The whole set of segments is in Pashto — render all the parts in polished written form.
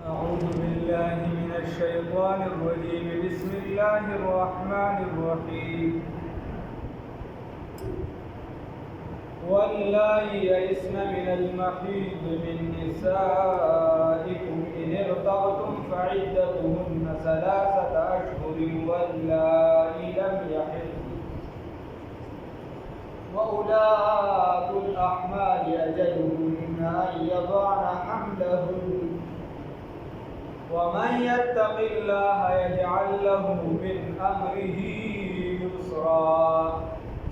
أعوذ بالله من الشيطان الرجيم بسم الله الرحمن الرحيم واللائي يئسن من المحيض من نسائكم إن ارتبتم فعدتهن 3 أشهر واللائي لم يحضن وأولاة الأحمال أجلهن أن يضعن حملهن ومن يتق الله يجعل له من أمره يسرا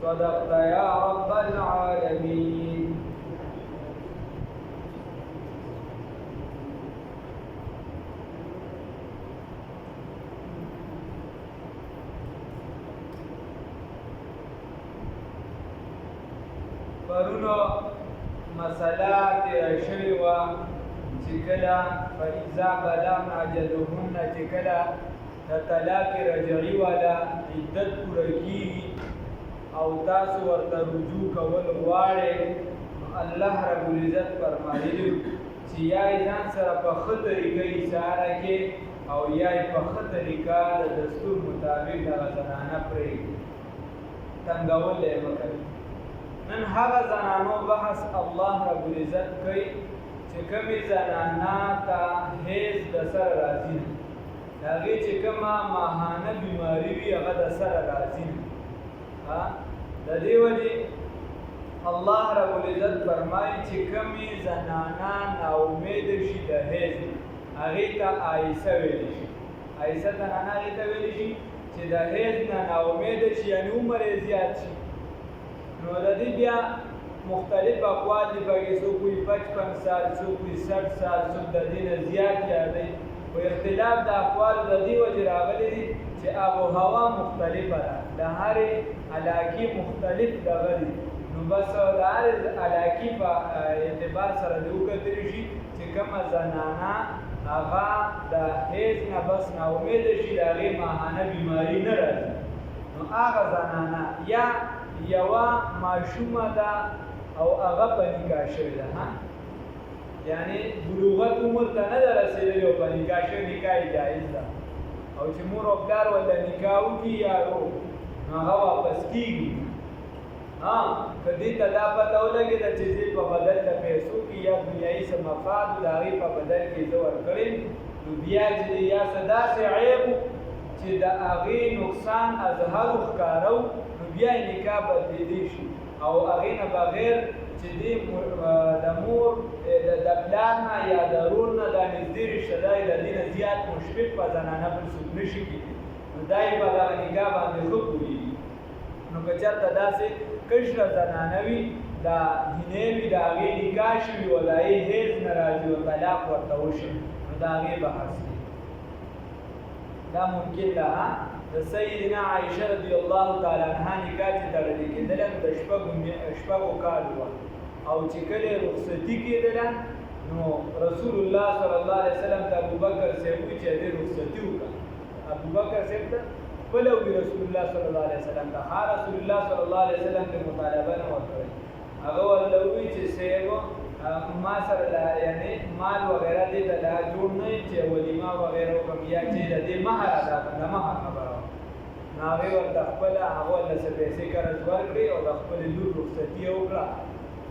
صدقت يا رب العالمين. پرونو مسله تیره شوې وه چې کله فإذا بلغن أجلهن چې کله د طلاق رجعي والا عدت پوره کېږي او تاسو ورته رجوع کول غواړئ، الله رب العزت فرمایلي چې یا یې ځان سره په ښه طریقه ایثاره کې او یا یې په ښه طریقه د دستور مطابق دغه زنانه پرېږدي، تنګول یې مه کوئ. نن هغه زنانو بحث الله رب العزت کوي چې کومې زنانه ته حیض د سره راځي نه، د هغې چې کومه ماهانه بیماري وي هغه د سره راځي نه. د دې وجې الله رب العزت فرمایي چې کومې زنانه ناامیده شي د حیض هغې ته عایسه ویلی شي. عایسه زنانه هغې ته ویلی شي چې د حیض نه ناامیده شي، یعنې عمر یې زیات شي. نو د دې بیا مختلف اقوال دي، پکې څوک وایي 55 سال، څوک وایي 60 سال، څوک د دې نه زیات یادوي. خو اختلاف د اقوالو د دې وجې راغلی دي چې آب و هوا مختلفه ده، د هرې علاقې مختلف دغه دي. نو بس د هرې علاقې په اعتبار سره دې وکتلی شي چې کومه زنانه هغه د حیض نه بس ناامیده شي، د هغې ماهانه بیماري نه راځي، نو هغه زنانه یا یوه ماشومه ده او هغه په نکاح شوې ده، یعنې بلوغت عمر ته نه ده رسېدلې او په نکاح شوې، نکاح یې جایز ده، او چې مور او پلار ورته نکاح وکړي یا نو هغه واپس کېږي. که دې ته دا پته ولګېده چې زه په بدل د پیسو کې یا دنیایي څه مفاد د هغې په بدل کې زه ورکړی، نو بیا چې یا څه داسې عیب چې د هغې نقصان اظهار ښکاره نو بیا یې نکاح بدلېدی شي، او هغې نه بغیر چې دې د مور د پلار نه یا د رور نه دا نږدې رشته داري د دې نه زیات مشفق په زنانه بل څوک نه شي کېدی، نو دا یې په دغه نکاح باندې ښه پوهېږي. نو که چېرته داسې کشره زنانه وي د هینې وي د هغې نکاح شوي او د هغې حیض نه راځي او طلاق ورته وشي، نو د هغې بحث دی. دا ممکن ده د سیدنا عایشه رضی الله تعالی عنها نکاح چې تړلې کېدله نو د شپږو کالو وه، او چې کله یې رخصتي کېدله نو رسول الله صلی الله علیه وسلم ته ابوبکر صاحب وایي چې دې رخصتي وکړه. ابوبکر صاحب ته خپله وایي رسول الله صلی الله علیه وسلم ته، رسول الله صلی الله علیه وسلم ته مطالبه نه ورکړې، هغه ورته وایي چې صاحب ما سره یعنې مال وغیره دې ته لا جوړ نه یم چې ولیمه وغیره وکړم یا چې د دې مهر ادا کړم، د مهر خبره وه. نو هغې ورته خپله هغه ورته څه پیسې قرض ورکړې او د خپلې لور رخصتي یې وکړه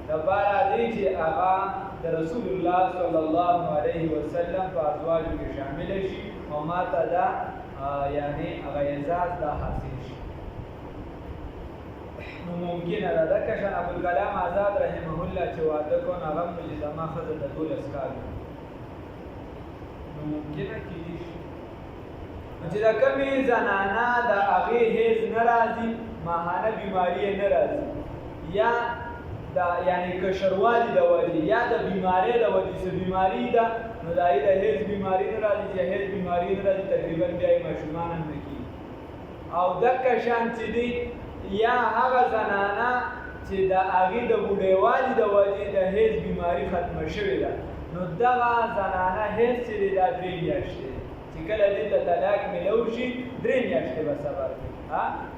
دپاره دې چې هغه د رسول الله صلی الله علیه وسلم په ازواجو کې شامله شي او ما ته دا یعنې هغه اعزاز دا حاصل شي. نو ممکنه ده د کشن ابوالکلام آزاد رحمه الله چې واده کړو نو هغه هم چې زما ښځه د 12 کالو، نو ممکنه کېدی شي چې د کومې زنانه د هغې حیض نه راځي، ماهانه بیماري یې نه راځي، یا د یعنې کشروالي د وجې یا د بیمارۍ د وجې څه بیماري ده، نو د هغې د حیض بیماري نه راځي، چې حیض بیماري نه راځي تقریبا بیا یې ماشومان هم نه کېږي. او دکه شان چې دی یا هغه زنانه چې د هغې د بوډیوالي د وجې د حیض بیماري ختمه شوې ده، نو دغه زنانه حیض چې دی دا 3 میاشتې دی، چې کله دې ته طلاق میلو شي 3 میاشتې به صبر کوي.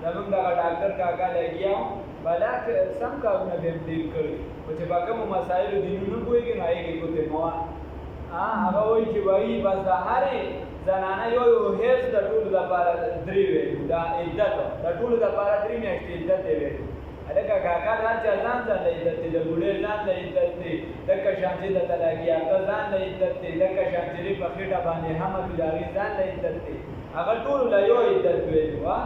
زمونږ دغه ډاکټر کاکا لګیا و بلا سم کارونه به هم ډېر کړي، خو چې په کومو مسایلو دینونو پوهېږي نو هغې کې ګوتې مه وهه. هغه وایي چې وایي بس د هرې زنانه یو حیض د ټولو دپاره 3 ویلو دا عدت د ټولو دپاره 3 میاشتې عدت دی ویلو هلکه کاکا د هر چا ځان ځان له عدت دی د بوډۍ ځان له عدت دی لکه شان چې د طلاقي یافته ځان له عدت دی لکه شان چې په خېټه باندې حمل وي د هغې ځان له عدت دی هغه ټولو له یو عدت ویلو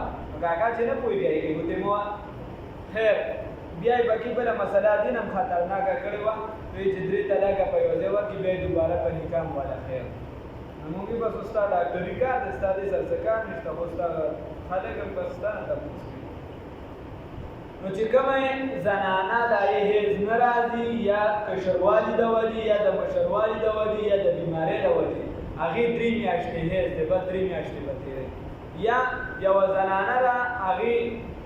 کاکا چې نه پوهېږي ګوتې مو خیر بیا یې بکې بله مسله دین هم خطرناکه کړې وه وایي چې 3 طلاقه په یو ځای ورکړي بیا یې دوباره په نکاح والا خیر نو موږ بس ستا ډاکټري کار دی ستا دې سر څه کار نشته خو ستا خلک هم بس ستا نه تپوس کوي نو چې کومه زنانه د هغې حیض نه راځي یا کشروالي د وجې یا د مشروالي د وجې یا د بیمارۍ د وجې هغې 3 میاشتې حیض دی بس 3 میاشتې به تېروي یا یوه زنانه ده هغې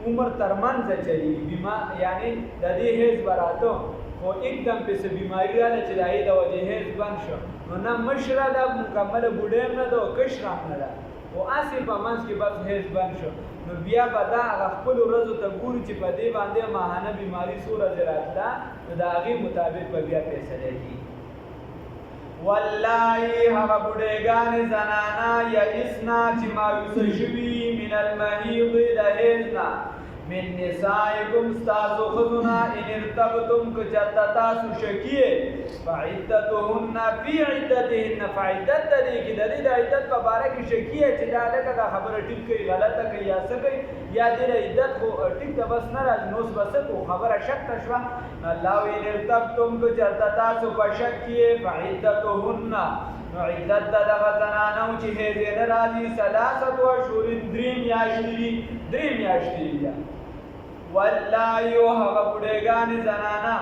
عمر تر منځه چلیږي یعنې د دې حیض به راته خو एकदम پسې بیماري راغله چې د هغې د وجې حیض بند شو نو نه مشره ده مکمله بوډۍ هم نه ده او کشره هم نه ده خو هسې په منځ کې بس حیض بند شو نو بیا به دا هغه خپلو ورځو ته ګوري چې په دې باندې ماهانه بیماري څو ورځې راتله نو د هغې مطابق به بیا فیصله کېږي والله هغه بوډېګانې زنانه یئسنا چې مایوسه شوي من المحیض د حیض نه من نسائکم ستاسو ښځونه ان ارتبتم که چېرته تاسو شکیې فعدتهن فی عدتهن فعدت د دې کې د دې د عدت په باره کې شکیې چې دا لکه دا خبره ټیک کوي غلطه کوي یا څه کوي یا دې د عدت خو ټیک ته بس نه راځي نو اوس به څه کوو خبره شک ته شوه الله وایي ان ارتبتم که چېرته تاسو په شک کې فعدتهن نو عدت د دغه زنانو چې حیض یې نه راځي 3 اشهر 3 میاشتې دي 3 میاشتې دي والله هغه بوډېګانې زنانه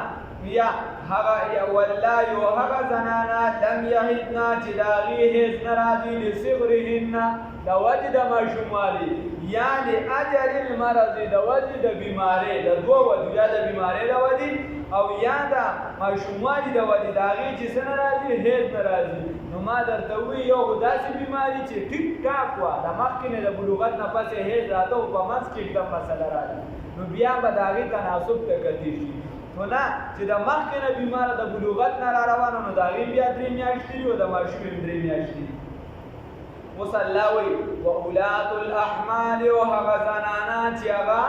یا والله هغه زنانه لم یحضن چې د هغې حیض نه راځي لصغرهن د وجې د ماشوموالي یا لاجل المرض د وجې د بیمارۍ د 2 وجو یا د بیمارۍ د وجې او یا د ماشوموالي د وجې د هغې چې څه نه راځي حیض نه راځي نو ما درته ووایي یو خو داسې بیماري چې ټیک ټاک وه د مخکې نه د بلوغت نه پسې حیض راته او په منځ کې एकदम مسله راځي نو بیا به د هغې تناسب ته کتې شي نو نه چې د مخکې نه بیماره د بلوغت نه را روانه نو د هغې بیا 3 میاشتې دي او د ماشوم هم 3 میاشتې دي اوس الله وایي واولات الاحمال او هغه زنانه چې هغه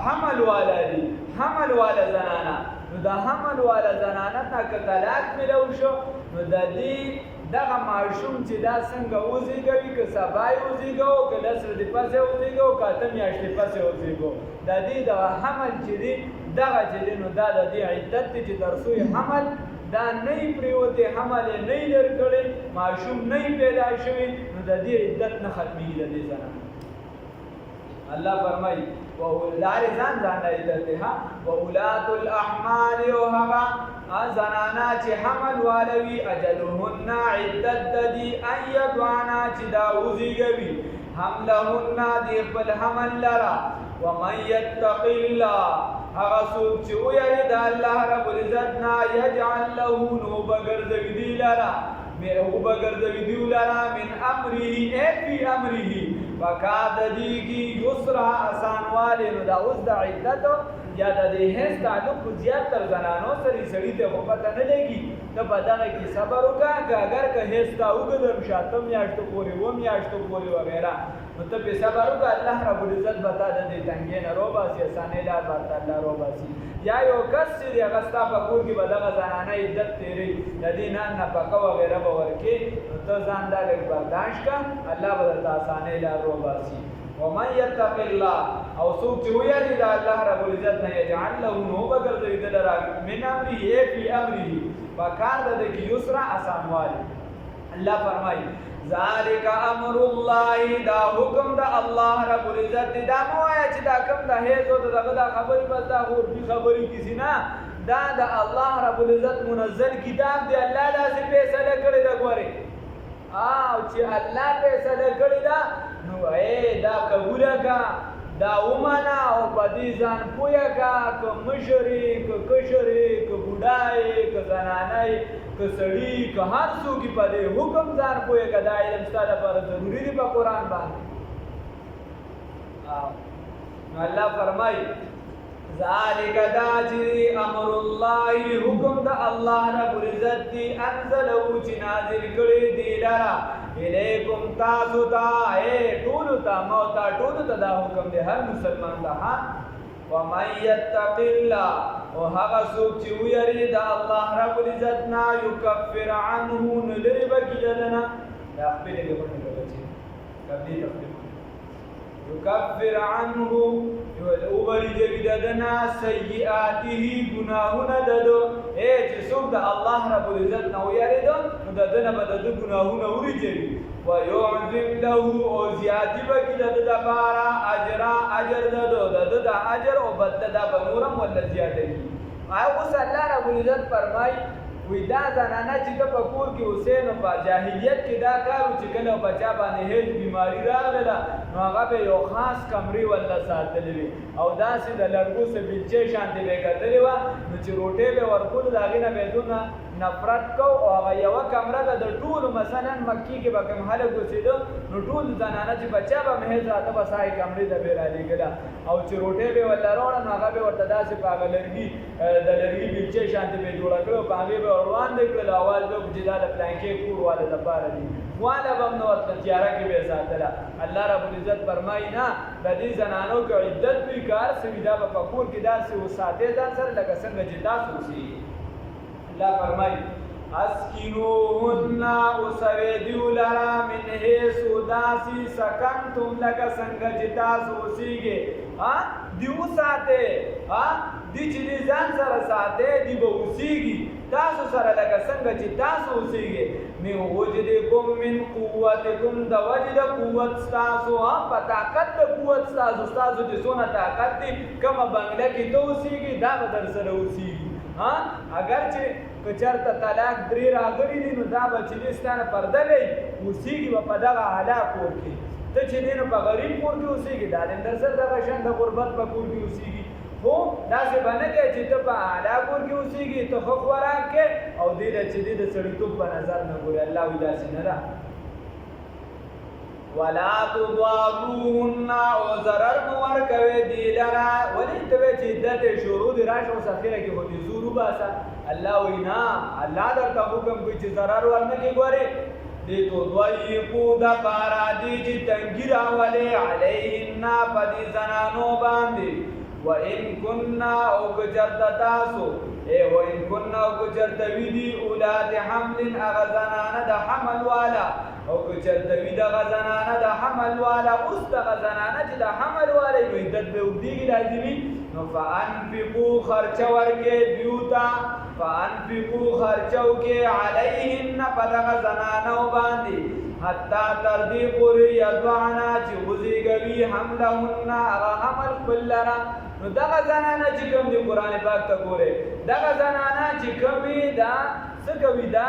حمل والا دي حمل والا زنانه نو د حمل والا زنانه ته که طلاق میلو شو نو د دې دغه ماشوم چې دا څنګه وزېږوي که سبا یې وزېږو که 10 ورځې پسې وزېږو که 8 میاشتې پسې وزېږو د دې دغه حمل چې دی دغه چې دی نو دا د دې عدت دی چې تر څو حمل دا نه یې پرېوتی حمل یې نه یې لرې کړی ماشوم نه یې پیدا شوی نو د دې عدت نه ختمېږي د دې زنانه الله فرمایي لارې ځان ځان له عدت دی واولات الاحمال او هغه زنانا چې حمل والوي اجلهن عدت د دې ان یضعنا چې دا وزېږوي حملهن د خپل حمل لره ومن یتق الله هغه څوک چې ویری د الله رب العزت نه یجعل له نو بګرځوي دی لره او بګرځوي دی لره من امره ای فی امره وکاد دیږي یسرا آسانوالی نو دا اوس د عدت یا د دې حیض تعلق خو زیات تر زنانو سره سړي ته خو پته نه لګي ته په دغه کې صبر وکړه که اگر که حیض تا اوږده شي 8 میاشتو پورې 7 میاشتو پورې وغیره نو ته پرې صبر وکړه الله رب العزت به تا د دې تنګۍ نه روباسي اسانۍ لار به ورته الله روباسي یا یو کس چې دی هغه ستا په کور کې به دغه زنانه عدت تېروي د دې نه نفقه وغیره به ورکړي نو ته ځان دا لږ برداشت کړه الله به درته اسانۍ لار روباسي ومن یتق الله او څوک چې ویری د الله رب العزت نه یجعل له نو بګرځوي د لره من امره فی امره وکار د کې یسرا آسانوالی الله فرمایي ذالک امر الله دا حکم د الله رب العزت دا مو آیا چې دا کوم د حیض او دغه د خبرې بس دا غوربي خبرې کسی نه دا د الله رب العزت منزل کتاب دی الله داسې فیصله کړې ده ګورې او چې الله فیصله کړې ده نو دا قبوله کا دا ومنه او په دې ځان پوهه کا که مشرې که کشرې که بوډای که زنانۍ که سړي که هر څوک په دې حکم ځان پوهه کا دا علم ستا لپاره ضروري دی په قرآن باندې نو الله فرمایي ذالک دا چې امر الله حکم د الله رب العزت دی انزلو چې نازل کړی دی لرا الیکم تاسو ته ټول ته موتا ټول ته دا حکم دی هر مسلمان ته ومن یتق الله او هغه څوک چې ویری د الله رب العزت نه یکفر عنه نلری بکیدنه دا خپل دې ورته کوي کبي تفصیل یکفر عنه اوبری جویددنا سیئاته گناهونه ددو چې څوک د الله رب العزت نه ویریدو نو ددنه به د گناهونه وریجوي ويعظم له او زیاتی بکی د دپاره اجر ددو د اجر او بدله دا به نورم ولا زیاته کی اوس الله رب العزت فرمای وی دا زنانه چې د په کور کې اوسې نو په جاهلیت کې دا کار چې کله بچا باندې هیڅ بیماری راغله نو هغه به یو خاص کمرې ولا ساتلې وي او داسې د لرګو څه بیلچې شانتې به کتلې وه نو چې روټۍ به ورکول د هغې نه به دونه نفرت کو او هغه یوه کمره به د ټولو مثلا مکې کې به کوم خلک اوسېده نو ټول زنانه چې بچا به مهیز راته به سایې کمرې ته به رالېږله او چې روټۍ به ورله راوړه نو هغه به ورته داسې په هغه لرګي د لرګي بیلچې شانتې به جوړه کړه په هغې به روان دی کړل اواز به چې دا د پلانکې کور والا دپاره دي والا به هم نه ورته تیاره کې به یې ساتله الله رب العزت فرمایي نه د دې زنانو که عدت وي که هر څه وي دا به په کور کې داسې وساتې ځان سره لکه څنګه چې تاسو اوسېږي الله فرمایي اسکینوهن اوسوي دیو لرا من حیث داسې سکنتم لکه څنګه چې تاسو اوسېږئ دی وساتئ دی چې دی ځان سره ساتئ دی به اوسېږي تاسو سره لکه څنګه چې تاسو اوسېږئ من وجدکم من قوتکم د وجې د قوت ستاسو په طاقت د قوت ستاسو چې څونه طاقت دی کومه بنګله کې ته اوسېږي دا به در سره اوسېږي اگر چې که چېرته طلاق 3 راغلي دي نو دا به چې دی ستا نه پرده وی اوسېږي به په دغه اعلی کور کې ته چې دی نو په غریب کور کې اوسېږي دا د در سره دغه شان د غربت په کور کې اوسېږي خو داسې به نه کوې چې ته په اعلی کور کې اوسېږي ته ښه خوراک کې او دې له چې دی د سړیتوب په نظر نه ګورې الله وایي داسې نه ده ولا تضاروهن او ضرر مو ورکوئ دې لره ولې ته وایې چې عدت یې شروع دي راشه اوس اخره کې خو دې زور وباسه الله وایي نه الله درته حکم کوي چې ضرر ورنه کې ګورې دې تضیقو دپاره دې چې تنګي راولې علیهن په دې زنانو باندې وَإِن كُنَّا او کچرته تاسو وَإِن كُنَّا او کچرته وي دي اولاد حمل هغه زنانه د حمل والا او کچرته وي دغه زنانه د حمل والا اوس دغه زنانه چې د حمل والا وي عدت به اوږدېږي لازمي نو فانفقوا خرچه ورکړئ دیو ته فانفقوا خرچه وکړئ علیهن په دغه زنانو باندې حتی تر دې پورې یضعنا چې وزېږوي حملهن هغه حمل خپل لره نو دغه زنانه چې کوم دي قرآن پاک ته ګورئ دغه زنانه چې کومې دا څه کوي دا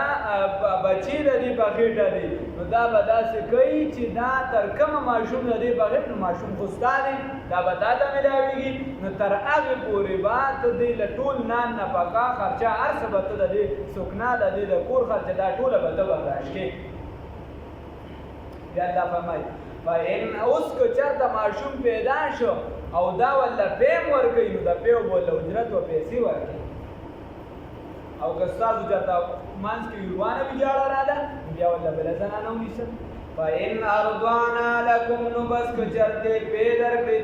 بچې د دې په خېټه دي نو دا به داسې کوي چې دا تر کومه ماشوم د دې په خېټه نو ماشوم خو ستا دی دا به تا ته میلاوېږي نو تر هغې پورې به ته دې له ټول نان نفقه خرچه هر څه به ته د دې سکنا د دې د کور خرچه دا ټوله به ته برداشت کړې بیا الله فرمایي فإن اوس که چېرته ماشوم پیدا شو او دا ورله پیم ورکوي نو د پیم به ورله اجرت و پیسې ورکوي او که ستاسو چېرته منځ کې یوروانه ویجاړه راله بیا ورله بله زنانه ونیسه فإن أرضعنا لكم نو بس که چېرته پی درکړي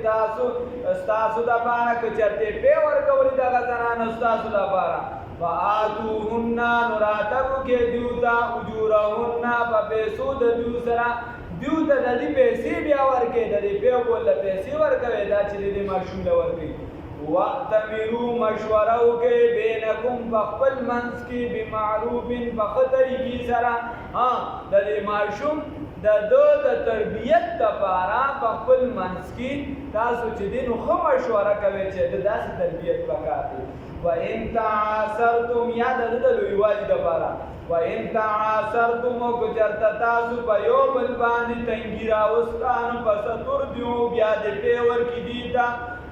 ستاسو دپاره که چېرته پی ورکولي دغه زنانه ستاسو دپاره فآتوهن نو راتګ وکړئ دیو ته اجورهن په پیسو د دیو سره دیو ته د دې پیسې بیا ورکړئ د دې پی بوله پیسې ورکوئ دا چې د دې ماشوم له ورکوي واعتمروا مشوره وکړئ بینکم په خپل منځ کې بمعروف په ښه طریقې سره د دې ماشوم د ده د تربیت دپاره په خپل منځ کې تاسو چې دی نو ښه مشوره کوئ چې د داسې تربیت پکار دی وَإِن تَعَاثَرْتُمْ یا د ده د لویوالي دپاره وَإِن تَعَاثَرْتُمْ او که چېرته تاسو په یو بل باندې تنګي راوستا نو فَسَتُرْضِعُ بیا دې پی ورکړي دې ته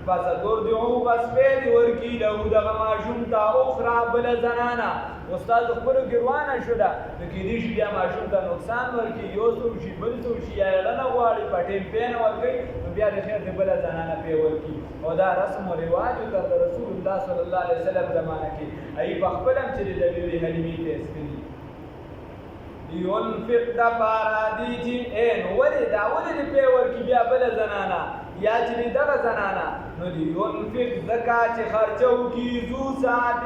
فَسَتُرْضِعُ بس پی دې ورکړي له دغه ماشوم ته اخرى بله زنانه استاد خپلو کې روانه شوله نو کېدای شي بیا ماشوم ته نقصان ورکړي یو څوک شي بل څوک شي یا یې نه غواړي په ټیم پې نه ورکوي نو بیا د خیر د بله زنانه پې ورکړي او دا رسم و رواج و تر رسول الله صلی الله علیه وسلم زمانه کې هغې په خپل هم چې د بیبي حلیمې تیز کړي ينفق د پاره دی چې نو ولې دا ولې د پې ورکړي بیا بله زنانه یا چې دغه زنانه نو ينفق ځکه چې خرچه وکړي ذو ساعت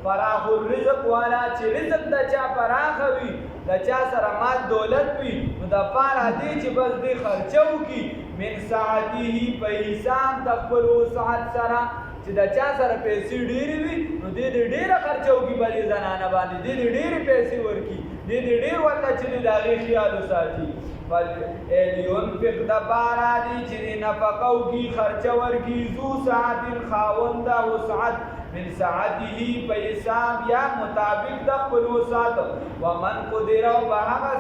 فراخ الرزق والا چې رزق د چا پراخه وي د چا سره مال دولت وي نو د پاره دی چې بس دی خرچه وکړي من ساعته په حساب د خپل وسعت سره چې د چا سره پیسې ډېرې وي نو دې ډېره خرچه وکړي بلې زنانه باندې دې ډېرې پیسې ورکړي دې ډېر ورته چې د هغې خیال وساتي ينفق د پاره دی چې نفقه وکړي خرچه ورکړي ذو ساعت خاونده وسعت من ساعته په حساب یا مطابق د خپل وسعت ومن قدر او په هغه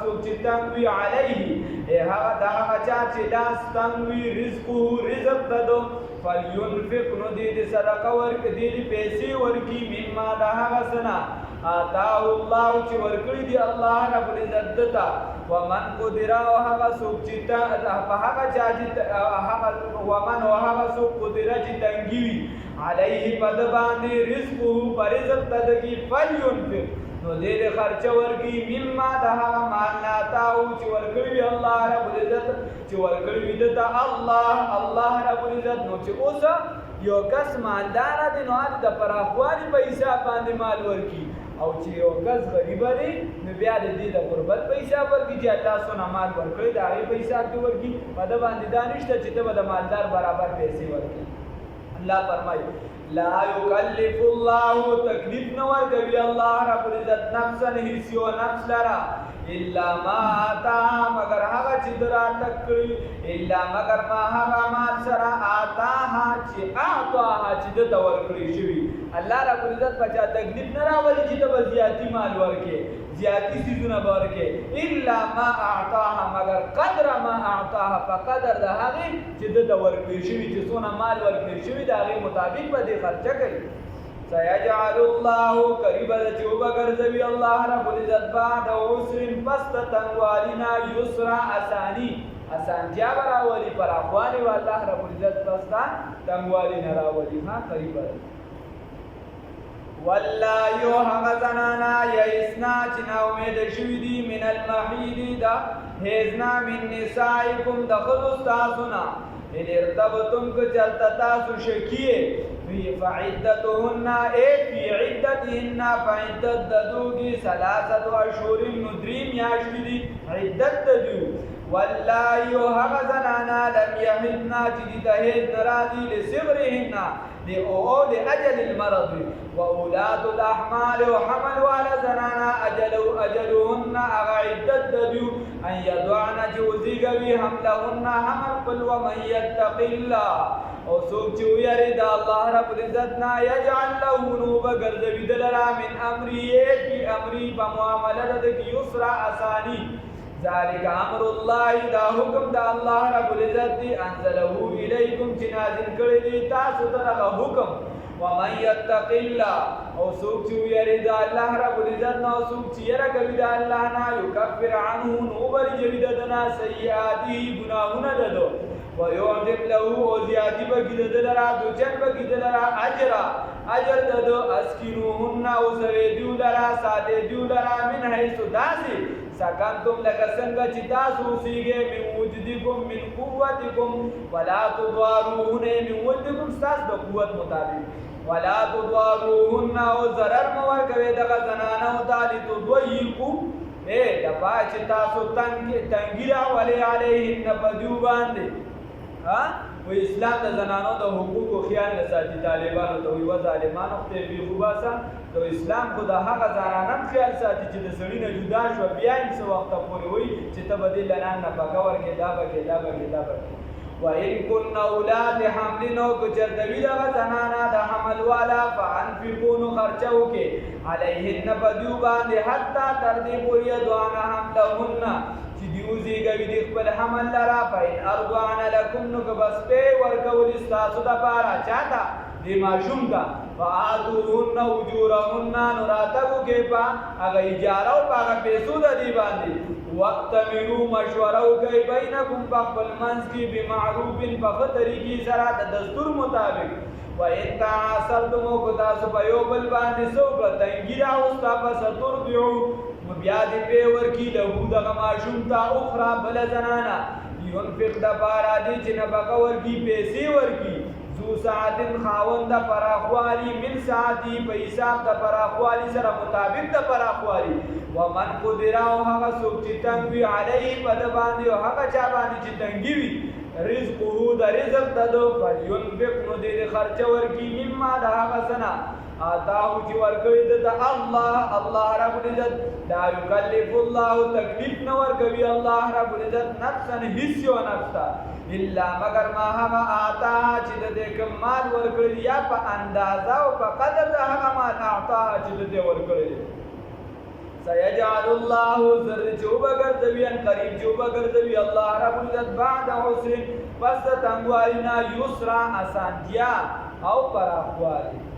څوک چې تنګ وي علیه هغه د هغه چا چې لاس تنګ وي رزقه رزق ددو فلینفق نو دې صدقه ورکړي دې پیسې ورکړي مما د هغه څه نه آتاه الله چې ورکړي دي الله رب العزت دته ومن قدر او هغه څوک چې په هغه چا چې ومن او هغه څوک قدر چې تنګي وي علیه په د باندې رزقه په رزق ددګي فلینفق نو دې خرچه ورکړي مما د هغه مال نه آتاه چې ورکړي وي الله رب العزت چې ورکړي وي دته الله رب العزت نو چې اوس یو کس مالدار دی نو هغه د پراخوالي په حساب باندې مال ورکړي او چې یو کس غریب دی نو بیا د دې د غربت په حساب ورکړي چې الله څونه مال ورکړي د هغې په حساب کې ورکړي په ده باندې دا نشته چې ته به د مالدار برابر پیسې ورکړي الله فرمایي لا یکلف الله تکلیف نه ورکوي الله رب العزت نفسا هیڅ یو نفس لره الا ما آتاها مگر هغه چې راته کړي الا مگر ما هغه مال سره آتاها چې اعطاها چې دته ورکړي شوي الله رب العزت په چا تکلیف نه راولي چې ته به زیاتي مال ورکړې زیاتي څیزونه به ورکړې الا ما اعطاها مگر قدر ما اعطاها په قدر د هغې چې دته ورکړي شوي چې څونه مال ورکړي شوي د هغې مطابق به دې خرچه کوي سيجعل الله قريبا چې وبګرځوي الله رب العزت بعد عسر پس د تنګوالي نه یسرا اسانتیا به راولي پراخوالي و الله رب العزت پس د تنګوالي نه راولي ها قریبا والله هغه زنانا یئسنا چې نا امید شوي دي من المحیض د حیضنا من نسائکم د ښځو ستاسو نه ان ارتبتم که چلتا تاسو شکیه فعدتهن فی عدتهن فعدت ددوگی 3 اشهر ندری میاشتی دی عدت ددو والله هغه زنانا لم یحضن چې دي ته حیض نه راځي لصغرهن لأجل المرض وأولاد الأحمال وحمل والا زنانا أجلهن هغه عدت ددو ان یضعن چې وزیږوي حملهن حمل خپل ومن یتق الله او څوک چې ویری د الله رب العزت نه یجعل له نو بګرځوي دلرا من امری فی امری په معامله د یسرا اسانی ذالک امر الله دا حکم د الله رب العزت دی انزله الیکم چې نازل کړی دی تاسو ته هغه حکم ومن یتق الله او څوک چې ویری د الله رب العزت نه او څوک چې یره کوي د الله نه یکفر عنه نو بلجوي دنا سیئاتی گناهونه ددو ويعظم له وزيادي بگیدلرا دوجن بگیدلرا اجر ددو اسکنوهن او سویدیو لرا ساده دیو لرا من حیث داسی سکنتم لکه څنګه چې تاسو اوسیږئ من وجدکم من قوتکم ولا تضاروهن من وجدکم ستاسو د قوت مطابق ولا تضاروهن او ضرر مه ورکوئ دغه زنانو ته لتضیقوا د پاره چې تاسو تنګي راولئ علیهن په دوی باندې و اسلام د زنانو د حقوقو خیال نه ساتي طالبانو ته وایي و ظالمانو خدای بیخو باسه د اسلام خو د هغه زنانم خیال ساتي چې د سړي نه جدا شوه بیا یې څه وخته پورې وایي چې ته به دې له نن نه پکه ورکړې دا به کې وإن كن أولاد حمل نو کو چرتوی دغه زنانا د حمل والا فانفقوا نو خرچه وکي علیهن بدیو باندې حتی تر دې پورې دوانه حملهن چې دیوزی گوی دی خپل حمل لرا فین ارضعن لکم نو که بس پی ورکول استاسو دا پارا چاہتا دی ماشوم کا فآتوهن اجورهن نراتبو کې پا هغه اجاره او هغه پیسو د دې باندې وقتمرو مشورو کوي بینکم خپل منځ کې بمعروف په طریقې سره د دستور مطابق وإن تعاصرتم کو تاسو په یو بل باندې څوک تنګی راوستا پس تربیو بیا دې په ورکی له دغه ماشوم تا اخرى بل زنانا ينفق د بارا دې چې نه بقا ورکی پیسې ورکی ذو ساعت خاوند پراخوالی من ساعتی په حساب د پراخوالی سره مطابق د پراخوالی ومن قدر او هغه څوک چې تنګ وي علیه په د باندې او هغه چا باندې چې تنګي وي رزقه د رزق ددو فلينفق نو دې خرچ ورکی مما د هغه سنا آتاو چې ورکوي د الله رب العزت لا یکلف الله تکلیف نه ورکوي الله رب العزت نفسا هیڅ یو نفس الا مگر ما هغه آتا چې د کوم مال ورکړي یا په اندازه او په قدر د هغه مال آتا چې د ورکړي سيجعل الله ذر جوبگر ذویان قریب جوبگر ذوی الله رب العزت بعد عسر پس تنگوارینا یسرا آسانتیا او پراخوالی